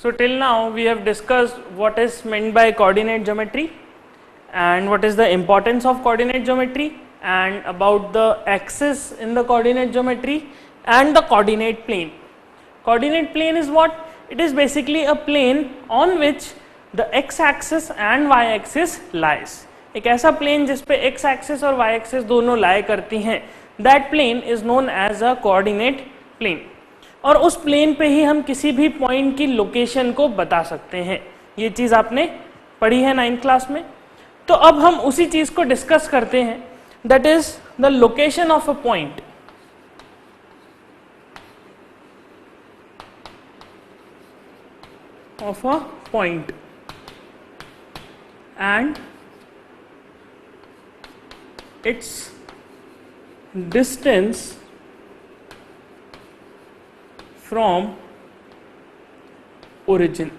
So till now we have discussed what is meant by coordinate geometry and what is the importance of coordinate geometry and about the axis in the coordinate geometry and the coordinate plane. Coordinate plane is what? It is basically a plane on which the x axis and y axis lies. एक ऐसा plane जिस पे x axis और y axis दोनों lie करती हैं, that plane is known as a coordinate plane. और उस प्लेन पे ही हम किसी भी पॉइंट की लोकेशन को बता सकते हैं. ये चीज आपने पढ़ी है 9th क्लास में. तो अब हम उसी चीज को डिस्कस करते हैं, that is the location of a point. Of a point and its distance from origin.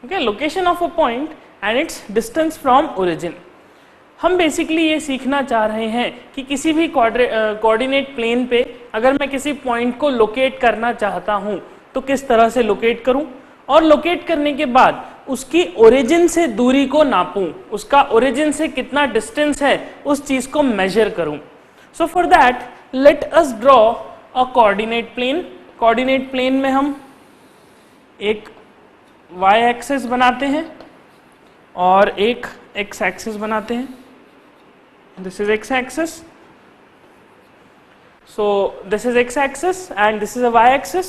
Okay, location of a point and its distance from origin. हम बेसिकली ये सीखना चाह रहे हैं कि किसी भी कोऑर्डिनेट प्लेन पे अगर मैं किसी पॉइंट को लोकेट करना चाहता हूँ तो किस तरह से लोकेट करूँ, और लोकेट करने के बाद उसकी ओरिजिन से दूरी को नापूं, उसका ओरिजिन से कितना डिस्टेंस है उस चीज को मेजर करूँ. So for that let us draw a coordinate plane. Coordinate plane में हम एक y एक्सिस बनाते हैं और एक x एक्सिस बनाते हैं. This is x axis. So this is x axis and this is a y axis.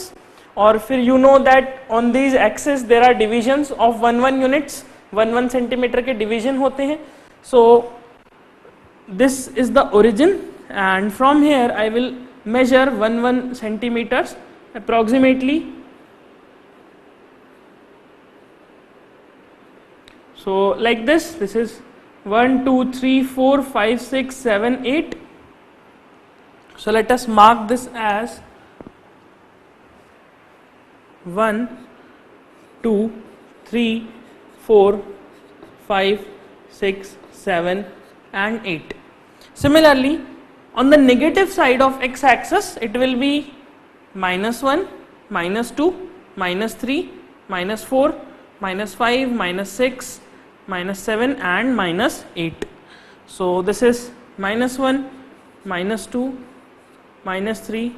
और फिर you know that on these axes there are divisions of 1 units. 1 centimetre के division होते हैं. So this is the origin and from here I will measure 1 centimeters approximately. So like this is 1, 2, 3, 4, 5, 6, 7, 8. So let us mark this as 1, 2, 3, 4, 5, 6, 7 and 8. Similarly, on the negative side of x axis it will be -1, -2, -3, -4, -5, -6, -7 and -8. So this is -1, -2, -3,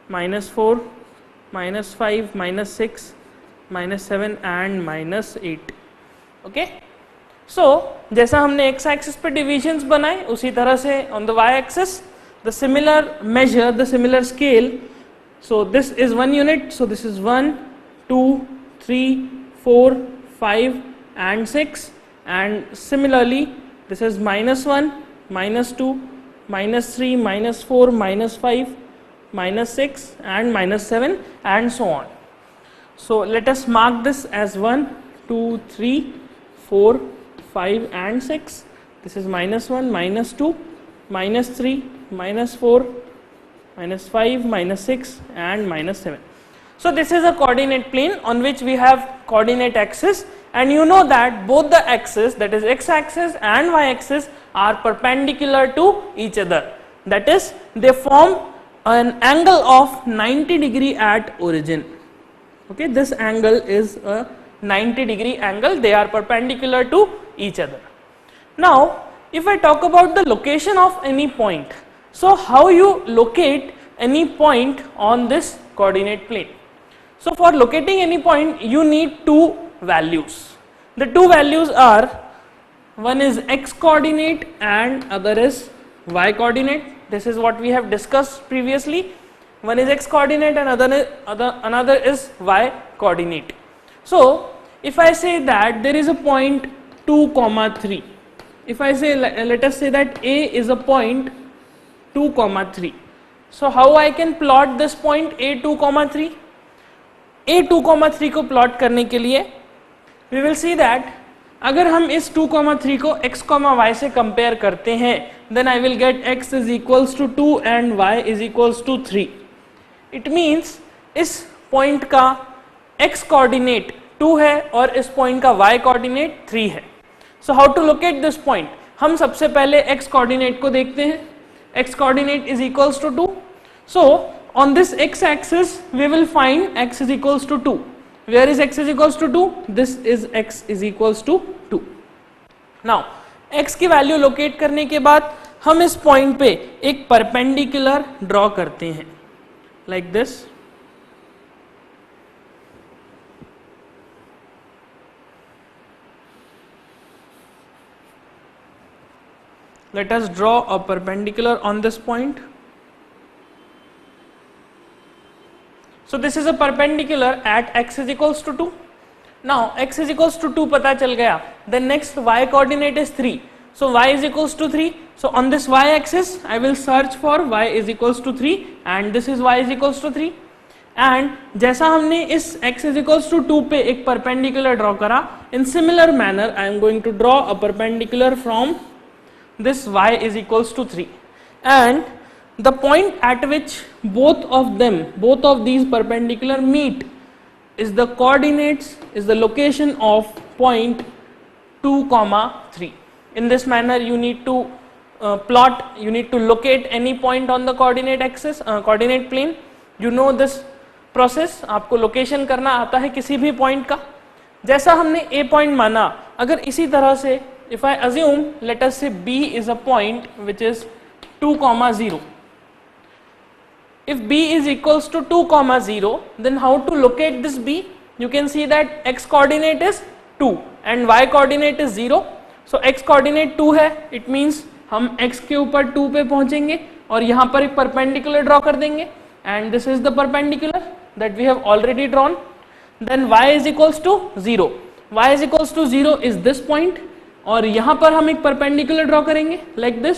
-4, -5, -6, -7 and -8. Okay. So जैसा हमने x axis पे divisions बनाए उसी तरह से on the y axis the similar measure, the similar scale. So this is 1 unit. So this is 1, 2, 3, 4, 5 and 6, and similarly this is -1, -2, -3, -4, -5, -6 and -7 and so on. So let us mark this as 1, 2, 3, 4, 5 and 6. This is -1, -2, -3, -4, -5, -6 and -7. So this is a coordinate plane on which we have coordinate axis, and you know that both the axes, that is x axis and y axis, are perpendicular to each other. That is, they form an angle of 90 degree at origin. Okay, this angle is a 90-degree angle. They are perpendicular to each other. Now if I talk about the location of any point, so how you locate any point on this coordinate plane? So for locating any point you need two values. The two values are, one is x coordinate and other is y coordinate. This is what we have discussed previously. One is x coordinate and another is y coordinate. So if I say that there is a point 2, 3, if I say, let us say that A is a point 2, 3, so how I can plot this point A 2, 3? A 2, 3 को plot करने के लिए we will see that अगर हम इस 2, 3 को x, y से compare करते हैं, then I will get x is equals to 2 and y is equals to 3. It means इस पॉइंट का x कोऑर्डिनेट 2 है और इस पॉइंट का y कोऑर्डिनेट 3 है. So how to locate this point? हम सबसे पहले x कोऑर्डिनेट को देखते हैं. X coordinate is equals to 2. So on this x axis we will find x is equals to 2. Where is x is equals to 2? This is x is equals to 2. Now x की value locate करने के बाद हम इस point पे एक perpendicular draw करते हैं like this. Let us draw a perpendicular on this point. So this is a perpendicular at x is equals to 2. Now x is equals to 2 पता चल गया. Then next y coordinate is 3. So y is equals to 3. So on this y axis I will search for y is equals to 3 and this is y is equals to 3. And जैसा हमने इस x is equals to 2 पे एक perpendicular draw करा, in similar manner I am going to draw a perpendicular from this y is equals to 3, and the point at which both of these perpendicular meet is the coordinates, is the location of point 2, 3. In this manner you need to you need to locate any point on the coordinate axis, coordinate plane. You know this process. आपको location करना आता है किसी भी point का. जैसा हमने a point माना, अगर इसी तरह से if I assume, let us say B is a point which is 2, 0. If B is equals to 2, 0, then how to locate this B? You can see that x coordinate is 2 and y coordinate is 0. So x coordinate 2 है, it means हम x के ऊपर 2 पे पहुंचेंगे और यहाँ पर एक perpendicular draw कर देंगे, and this is the perpendicular that we have already drawn. Then y is equals to 0. Y is equals to 0 is this point. और यहाँ पर हम एक परपेंडिकुलर ड्रॉ करेंगे like this.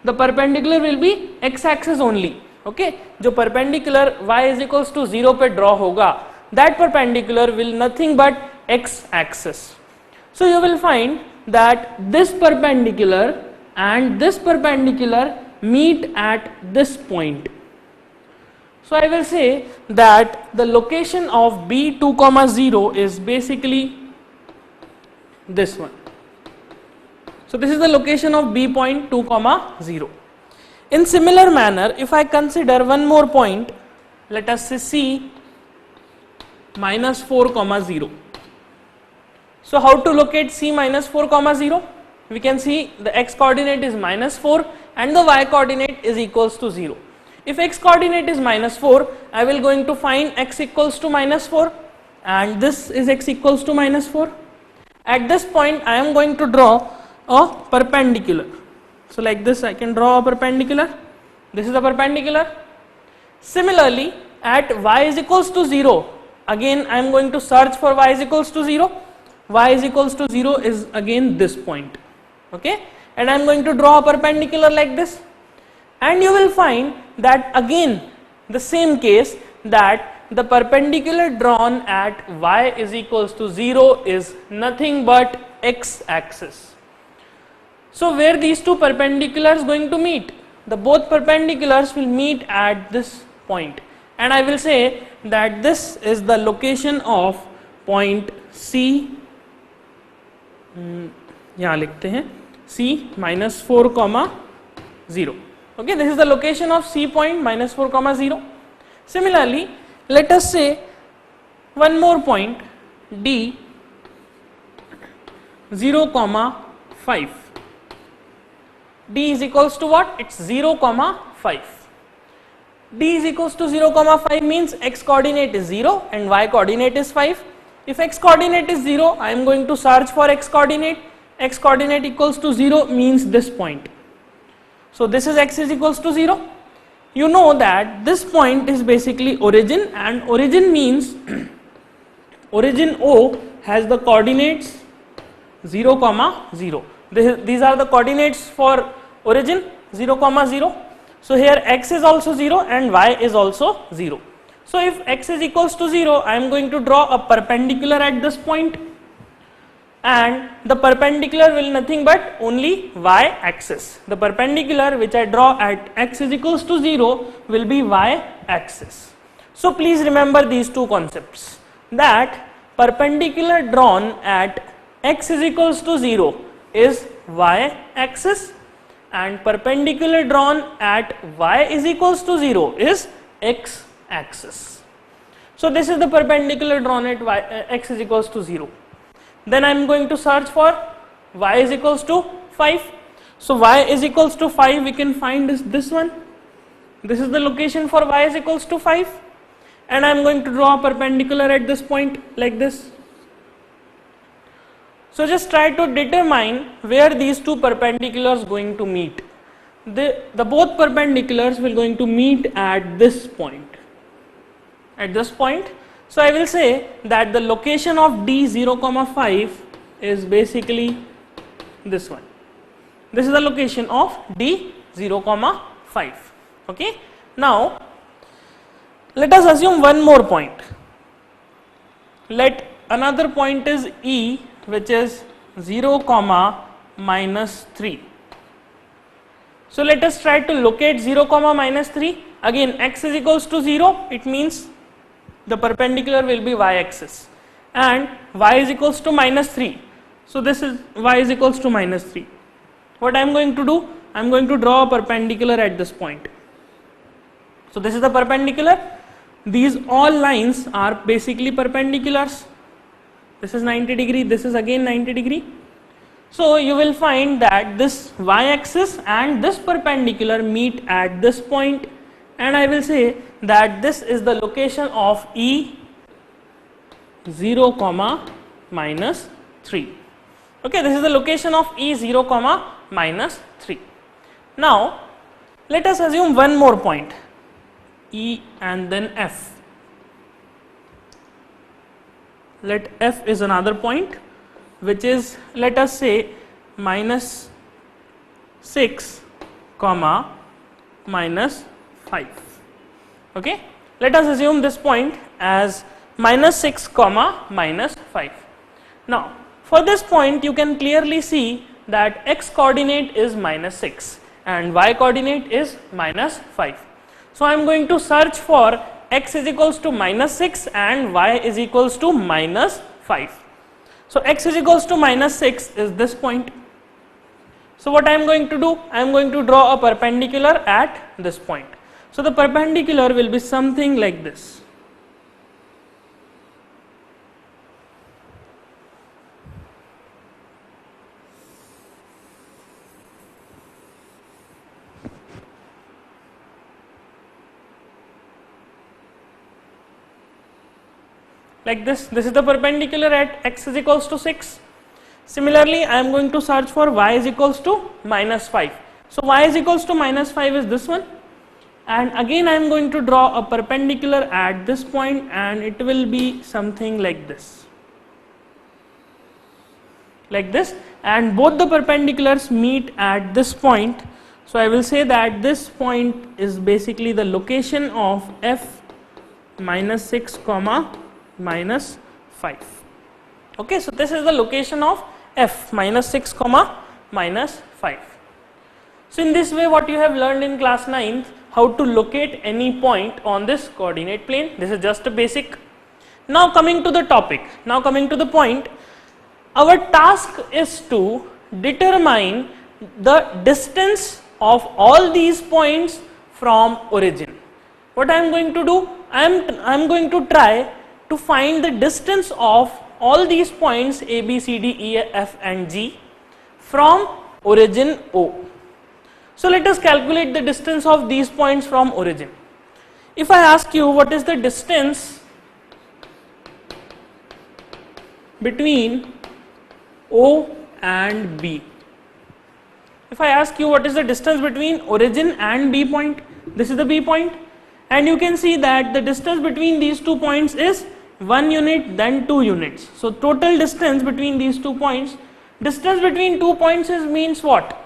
The perpendicular will be x axis only. Okay, जो perpendicular y is equals to 0 पे draw होगा, that perpendicular will nothing but x axis. So you will find that this perpendicular and this perpendicular meet at this point. So I will say that the location of B 2, 0 is basically this one. So this is the location of B point 2, 0. In similar manner, if I consider one more point, let us say C minus 4, 0. So how to locate C minus 4, 0? We can see the x coordinate is minus 4 and the y coordinate is equals to 0. If x coordinate is minus 4, I will going to find x equals to minus 4 and this is x equals to minus 4. At this point I am going to draw a perpendicular. So like this I can draw a perpendicular. This is the perpendicular. Similarly at y is equals to 0, again I am going to search for y is equals to 0. Y is equals to 0 is again this point. Okay, and I am going to draw a perpendicular like this, and you will find that again the same case, that the perpendicular drawn at y is equals to 0 is nothing but x axis. So where these two perpendiculars going to meet? The both perpendiculars will meet at this point, and I will say that this is the location of point C. यहाँ लिखते हैं C minus 4, 0. Okay, this is the location of C point minus 4, 0. Similarly, let us say one more point D 0, 5. D is equals to what? It's 0, 5. D is equals to 0, 5 means x coordinate is 0 and y coordinate is 5. If x coordinate is 0, I am going to search for x coordinate. X coordinate equals to 0 means this point. So this is x is equals to 0. You know that this point is basically origin, and origin means origin O has the coordinates 0, 0. These are the coordinates for origin 0, 0. So here x is also 0 and y is also 0. So if x is equals to 0, I am going to draw a perpendicular at this point, and the perpendicular will nothing but only y axis. The perpendicular which I draw at x is equals to 0 will be y axis. So please remember these two concepts, that perpendicular drawn at x is equals to 0 is y axis and perpendicular drawn at y is equals to 0 is x axis. So this is the perpendicular drawn at x is equals to 0. Then I am going to search for y is equals to 5. So y is equals to 5 we can find is this one. This is the location for y is equals to 5, and I am going to draw a perpendicular at this point like this. So just try to determine where these two perpendiculars going to meet. The both perpendiculars will going to meet at this point. At this point, so I will say that the location of d 0, 5 is basically this one. This is the location of d 0, 5. Okay. Now let us assume one more point. Let another point is E, which is 0, minus 3. So let us try to locate 0, minus 3. Again, x is equals to 0. It means the perpendicular will be y axis, and y is equals to minus 3. So this is y is equals to minus 3. What I am going to do? I am going to draw a perpendicular at this point. So this is the perpendicular. These all lines are basically perpendiculars. This is 90 degree, this is again 90 degree. So you will find that this y axis and this perpendicular meet at this point, and I will say that this is the location of E 0, minus 3. Okay, this is the location of E 0, minus 3. Now let us assume one more point, E and then F. Let F is another point, which is, let us say, minus 6, minus 5. Okay, let us assume this point as minus 6, minus 5. Now for this point you can clearly see that x coordinate is minus 6 and y coordinate is minus 5. So I am going to search for x is equals to minus 6 and y is equals to minus 5. So x is equals to minus 6 is this point. So what I am going to do? I am going to draw a perpendicular at this point. So the perpendicular will be something like this. Like this is the perpendicular at x is equals to 6. Similarly, I am going to search for y is equals to minus 5. So y is equals to minus 5 is this one, and again I am going to draw a perpendicular at this point, and it will be something like this. Like this, and both the perpendiculars meet at this point. So I will say that this point is basically the location of f minus 6, minus 5. Okay, so this is the location of f minus 6, minus 5. So in this way, what you have learned in class 9th, how to locate any point on this coordinate plane. This is just a basic. Now coming to the topic, now coming to the point, our task is to determine the distance of all these points from origin. What I am going to do? I am going to try to find the distance of all these points A, B, C, D, E, F and G from origin O. So let us calculate the distance of these points from origin. If I ask you what is the distance between O and B, if I ask you what is the distance between origin and B point, this is the B point, and you can see that the distance between these 2 points is 1 unit, then 2 units. So total distance between these 2 points, distance between 2 points is means what?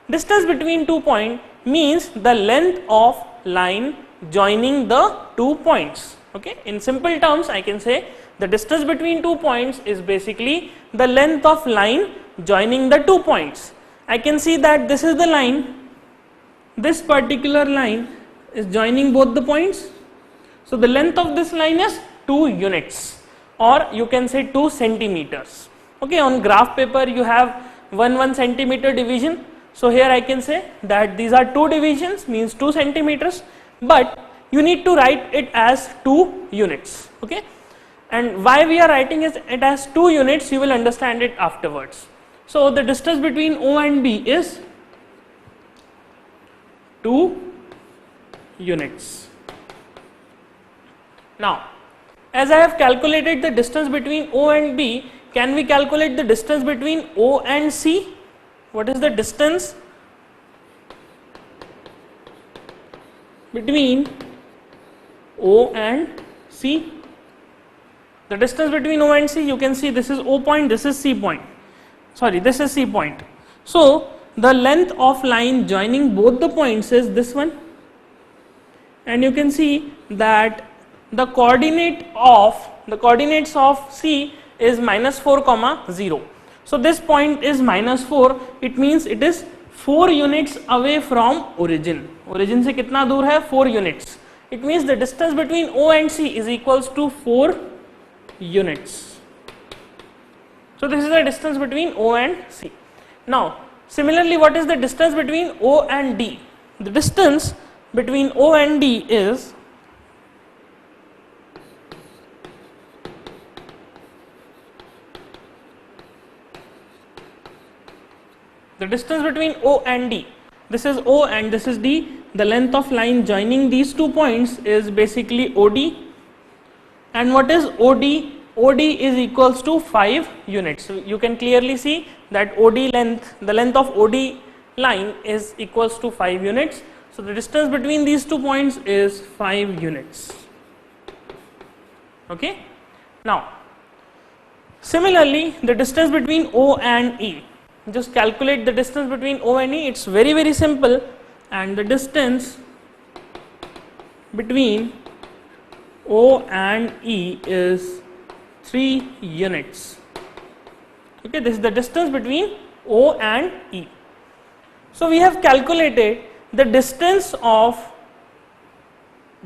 Distance between 2 points means the length of line joining the 2 points. Okay, in simple terms I can say the distance between 2 points is basically the length of line joining the 2 points. I can see that this is the line, this particular line is joining both the points. So the length of this line is 2 units, or you can say 2 centimeters. Okay, on graph paper you have 1 centimeter division. So here I can say that these are 2 divisions, means 2 centimeters, but you need to write it as 2 units. Okay, and why we are writing it as 2 units, you will understand it afterwards. So the distance between O and B is 2 units. Now, as I have calculated the distance between O and B, can we calculate the distance between O and C? What is the distance between O and C? The distance between O and C, you can see this is O point, this is C point. Sorry, this is C point. So the length of line joining both the points is this one, and you can see that the coordinates of C is -4, 0. So this point is -4. It means it is 4 units away from origin. Origin से कितना दूर है? 4 units. It means the distance between O and C is equals to 4 units. So this is the distance between O and C. Now similarly, what is the distance between O and D? The distance between O and D is the distance between O and D. This is O and this is D. The length of line joining these 2 points is basically OD. And what is OD? OD is equals to 5 units. So you can clearly see that the length of OD line is equals to 5 units. So the distance between these 2 points is 5 units. Okay. Now similarly, the distance between O and E. Just calculate the distance between O and E. It's very, very simple, and the distance between O and E is 3 units. Okay, this is the distance between O and E. So we have calculated the distance of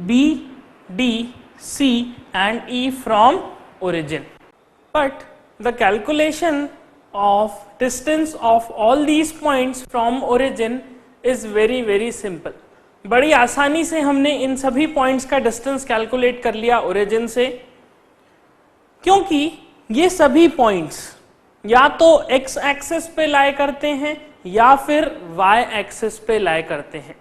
B, D, C and E from origin, but the calculation of distance of all these points from origin is very, very simple. बड़ी आसानी से हमने इन सभी points का distance calculate कर लिया origin से, क्योंकि ये सभी पॉइंट्स या तो x एक्सिस पे लाई करते हैं या फिर y एक्सिस पे लाई करते हैं.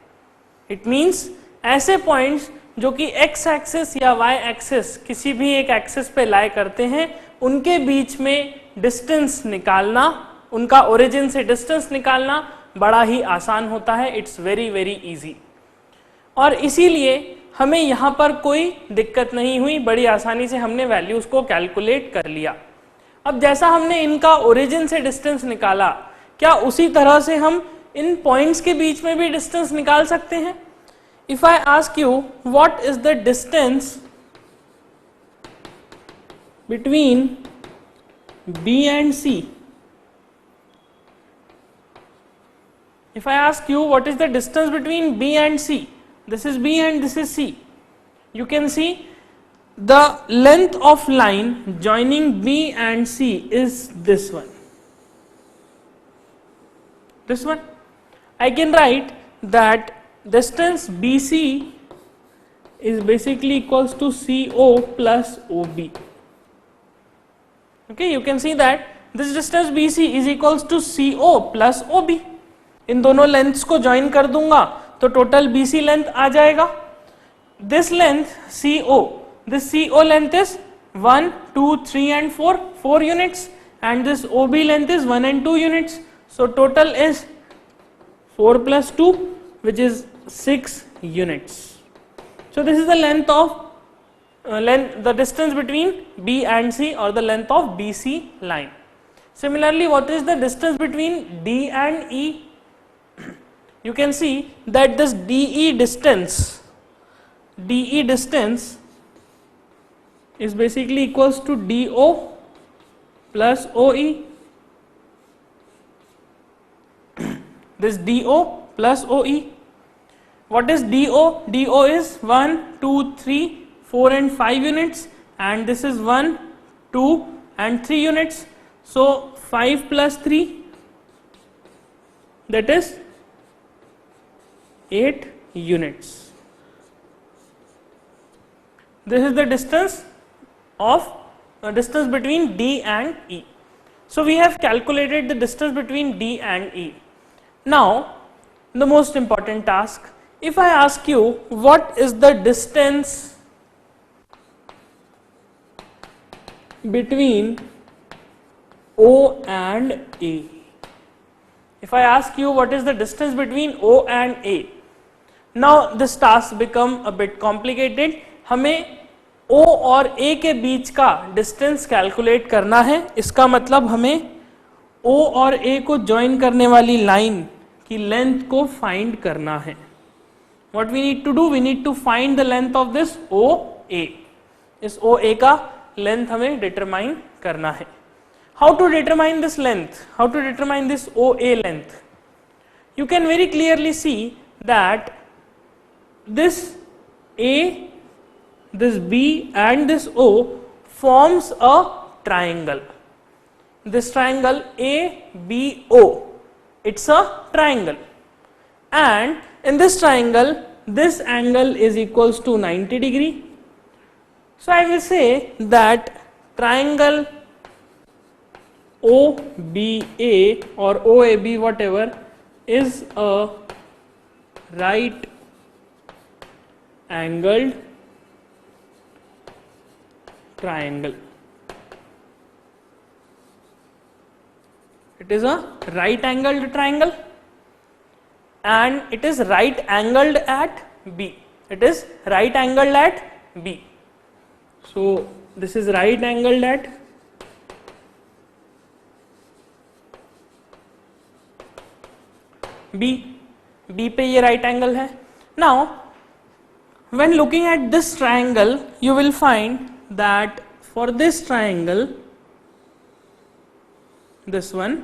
इट मींस ऐसे पॉइंट्स जो कि x एक्सिस या y एक्सिस किसी भी एक एक्सिस पे लाई करते हैं, उनके बीच में डिस्टेंस निकालना, उनका ओरिजिन से डिस्टेंस निकालना बड़ा ही आसान होता है. इट्स वेरी वेरी इजी, और इसीलिए हमें यहाँ पर कोई दिक्कत नहीं हुई, बड़ी आसानी से हमने वैल्यूज को कैलकुलेट कर लिया. अब जैसा हमने इनका ओरिजिन से डिस्टेंस निकाला, क्या उसी तरह से हम इन पॉइंट्स के बीच में भी डिस्टेंस निकाल सकते हैं? If I ask you what is the distance between B and C, if I ask you what is the distance between B and C, this is B and this is C, you can see the length of line joining B and C is this one. This one, I can write that distance BC is basically equals to CO plus OB. Okay, you can see that this distance BC is equals to CO plus OB. इन दोनों lengths को join कर दूंगा तो total BC length आ जाएगा. This length CO, this CO length is 1, 2, 3 and 4 units, and this OB length is 1 and 2 units. So total is 4 plus 2, which is 6 units. So this is the length of the distance between B and C, or the length of BC line. Similarly, what is the distance between D and E? You can see that this DE distance is basically equals to DO plus OE. This DO plus OE. What is DO? DO is 1, 2, 3, 4 and 5 units, and this is 1, 2 and 3 units. So 5 plus 3, that is 8 units. this is the distance of distance between D and E. So we have calculated the distance between D and E. Now the most important task, if I ask you what is the distance between O and A. If I ask you what is the distance between O and A, now this task become a bit complicated. हमें O और A के बीच का distance calculate करना है. इसका मतलब हमें O और A को ज्वाइन करने वाली लाइन की लेंथ को फाइंड करना है. What we need to do? We need to find the length of this OA. इस OA का लेंथ हमें डिटरमाइन करना है. How to determine this length? How to determine this OA length? You can very clearly see that this A, this B and this O forms a triangle. This triangle ABO, it's a triangle, and in this triangle this angle is equals to 90 degree. So I will say that triangle OBA or OAB, whatever, is a right angled triangle. It is a right angled triangle and it is right angled at B. It is right angled at B. So this is right angled at B. B पे ये right angle है. Now when looking at this triangle, you will find that for this triangle, this one,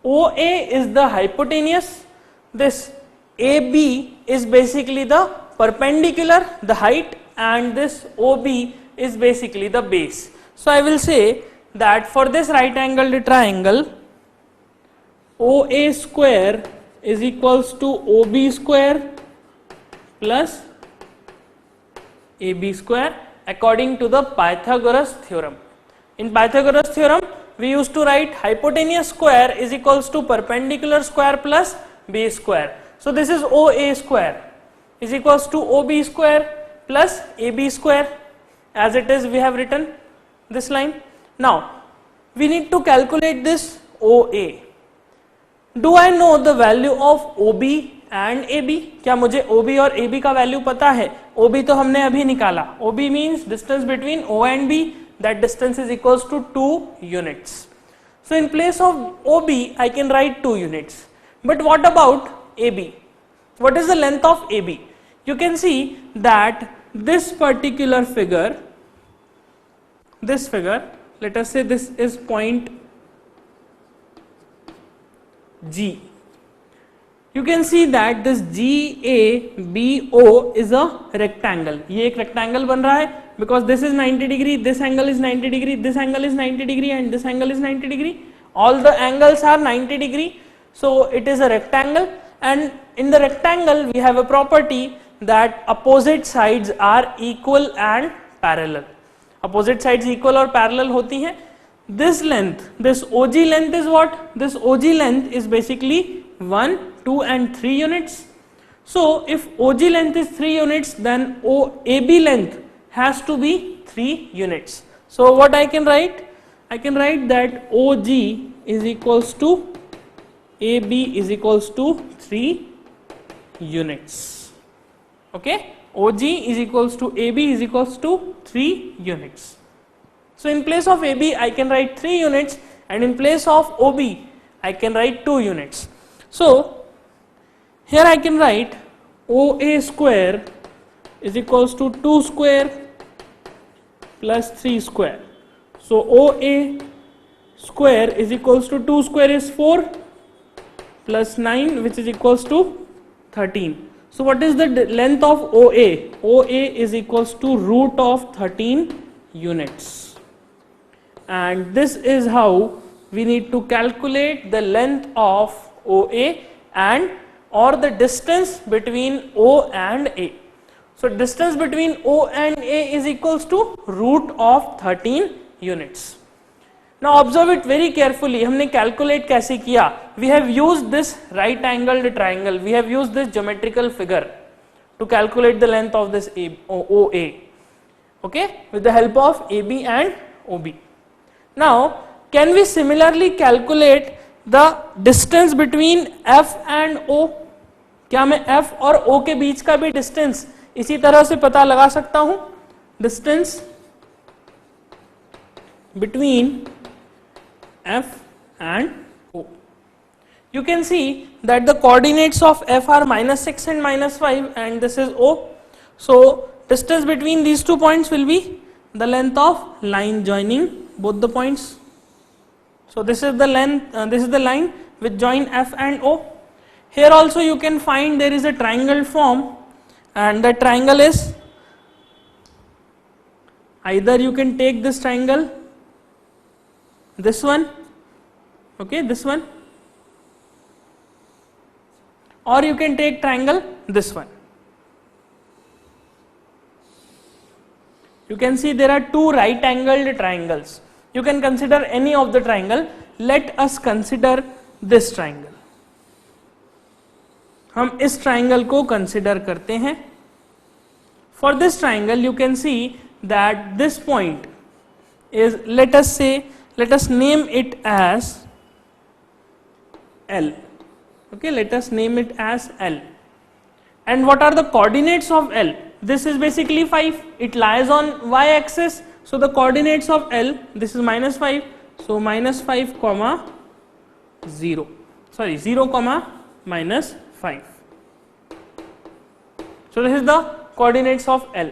OA is the hypotenuse, this AB is basically the perpendicular, the height, and this OB is basically the base. So I will say that for this right angled triangle, OA square is equals to OB square plus AB square according to the Pythagoras theorem. In Pythagoras theorem, we used to write hypotenuse square is equals to perpendicular square plus B square. So this is OA square is equals to OB square plus AB square, as it is we have written this line. Now we need to calculate this OA. Do I know the value of OB and AB? क्या मुझे OB और AB का value पता है? OB तो हमने अभी निकाला. OB means distance between O and B. That distance is equals to 2 units. So in place of OB, I can write 2 units. But what about AB? What is the length of AB? You can see that this particular figure, this figure, let us say this is point G. You can see that this GABO is a rectangle. ये एक rectangle बन रहा है because this is 90 degree, this angle is 90 degree, this angle is 90 degree and this angle is 90 degree. All the angles are 90 degree. So it is a rectangle, and in the rectangle we have a property that opposite sides are equal and parallel. Opposite sides equal और parallel होती हैं. This length, this OG length is what? This OG length is basically 1, 2 and 3 units. So if OG length is 3 units, then OAB length has to be 3 units. So what I can write? I can write that OG is equals to AB is equals to 3 units. Okay? OG is equals to AB is equals to 3 units. So in place of AB, I can write 3 units, and in place of OB, I can write 2 units. So here I can write OA square is equals to 2 square plus 3 square. So OA square is equals to 2 square is 4 plus 9, which is equals to 13. So what is the length of OA? OA is equals to root of 13 units. And this is how we need to calculate the length of OA and or the distance between O and A. So distance between O and A is equals to root of 13 units. Now observe it very carefully. हमने calculate कैसे किया? We have used this right angled triangle. We have used this geometrical figure to calculate the length of this OA. Okay, with the help of AB and OB. Now, can we similarly calculate the distance between F and O? क्या मैं F और O के बीच का भी distance इसी तरह से पता लगा सकता हूं? Distance between F and O. You can see that the coordinates of F are -6 and -5 and this is O. So distance between these 2 points will be the length of line joining both the points. So this is the length, this is the line which join F and O. Here also you can find there is a triangle form, and the triangle is, either you can take this triangle, this one, okay, this one, or you can take triangle this one. You can see there are two right angled triangles. You can consider any of the triangle. Let us consider this triangle. हम इस triangle को consider करते हैं. For this triangle you can see that this point is, let us name it as L. Okay, let us name it as L. And what are the coordinates of L? This is basically 5. It lies on y axis. So the coordinates of L, this is -5. So -5 comma 0. Sorry, 0 comma -5. So this is the coordinates of L.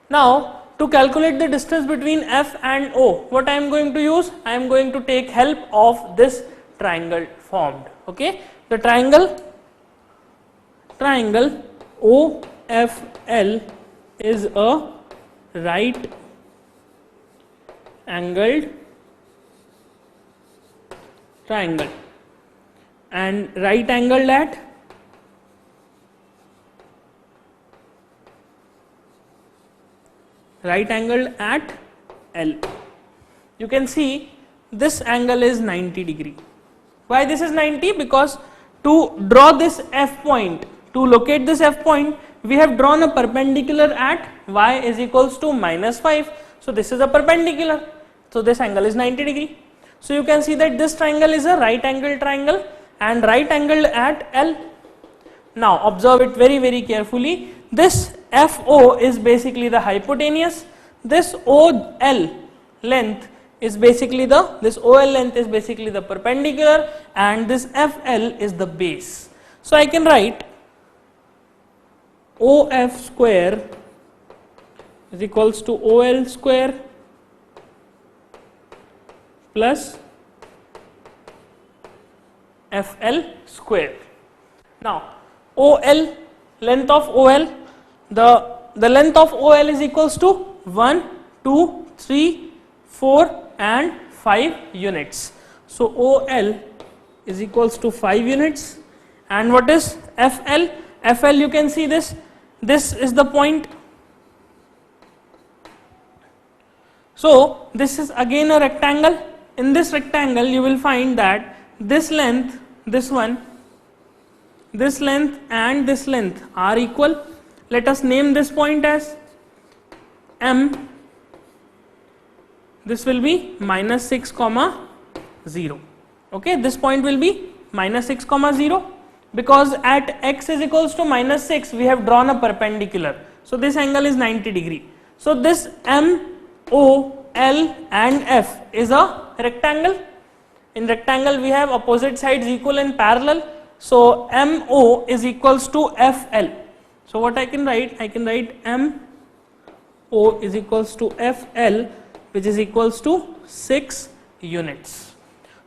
Now to calculate the distance between F and O, what I am going to use? I am going to take help of this triangle formed. Okay, the triangle OFL is a right angled triangle, and right angled at L. You can see this angle is 90 degree. Why this is 90? Because to draw this F point, to locate this F point, we have drawn a perpendicular at y is equals to -5. So this is a perpendicular. So this angle is 90 degree. So you can see that this triangle is a right angled triangle and right angled at L. Now observe it very, very carefully. This FO is basically the hypotenuse. This OL length is basically the perpendicular, and this FL is the base. So I can write OF square is equals to OL square plus FL square. Now OL, length of OL, the length of OL is equals to 1, 2, 3, 4 and 5 units. So OL is equals to 5 units. And what is FL? FL, you can see this is the point. So this is again a rectangle. In this rectangle you will find that this length, this one, this length and this length are equal. Let us name this point as M. This will be -6 comma 0. Okay, this point will be -6 comma 0, because at x is equals to -6 we have drawn a perpendicular. So this angle is 90 degree. So this M, O, L and F is a rectangle. In rectangle we have opposite sides equal and parallel. So MO is equals to FL. So what I can write? I can write MO is equals to FL, which is equals to 6 units.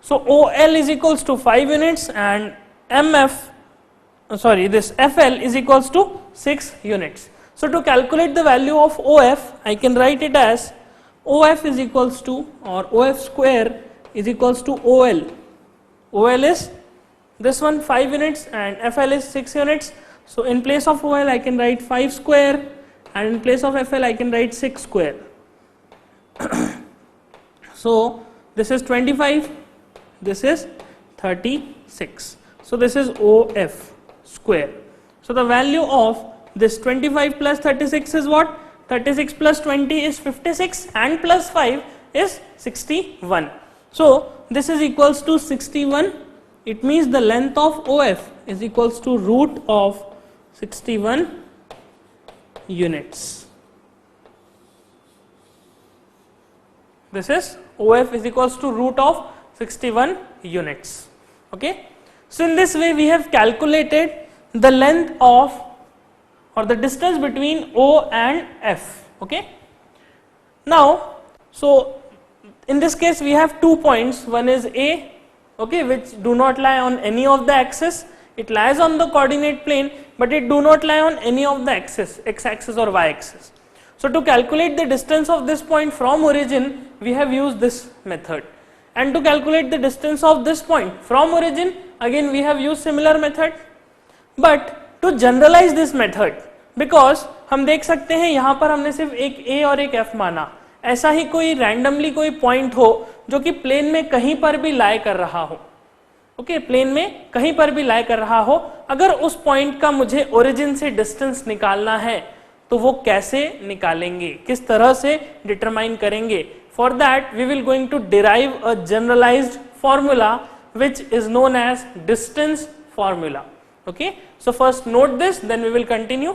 So OL is equals to 5 units and this FL is equals to 6 units. So to calculate the value of OF, I can write it as OF is equals to, or OF square is equals to OL. OL is this one 5 units and FL is 6 units. So in place of OL I can write 5 square and in place of FL I can write 6 square. So this is 25, this is 36. So this is OF square. So the value of this 25 plus 36 is what? 36 plus 20 is 56 and plus 5 is 61. So this is equals to 61. It means the length of OF is equals to root of 61 units. This is OF is equals to root of 61 units. Okay. So in this way we have calculated the length of or the distance between O and F. Okay. Now, so in this case we have 2 points. One is A, okay, which do not lie on any of the axis. It lies on the coordinate plane, but it do not lie on any of the axis, x axis or y axis. So to calculate the distance of this point from origin, we have used this method. And to calculate the distance of this point from origin, again we have used similar method. But to generalize this method, because हम देख सकते हैं यहाँ पर हमने सिर्फ एक A और एक F माना, ऐसा ही कोई रैंडमली कोई पॉइंट हो जो कि प्लेन में कहीं पर भी लाई कर रहा हो, ओके, प्लेन में कहीं पर भी लाई कर रहा हो, अगर उस पॉइंट का मुझे ओरिजिन से डिस्टेंस निकालना है तो वो कैसे निकालेंगे, किस तरह से डिटरमाइन करेंगे? For that we will going to derive a generalized formula which is known as distance formula. Okay, so first note this, then we will continue.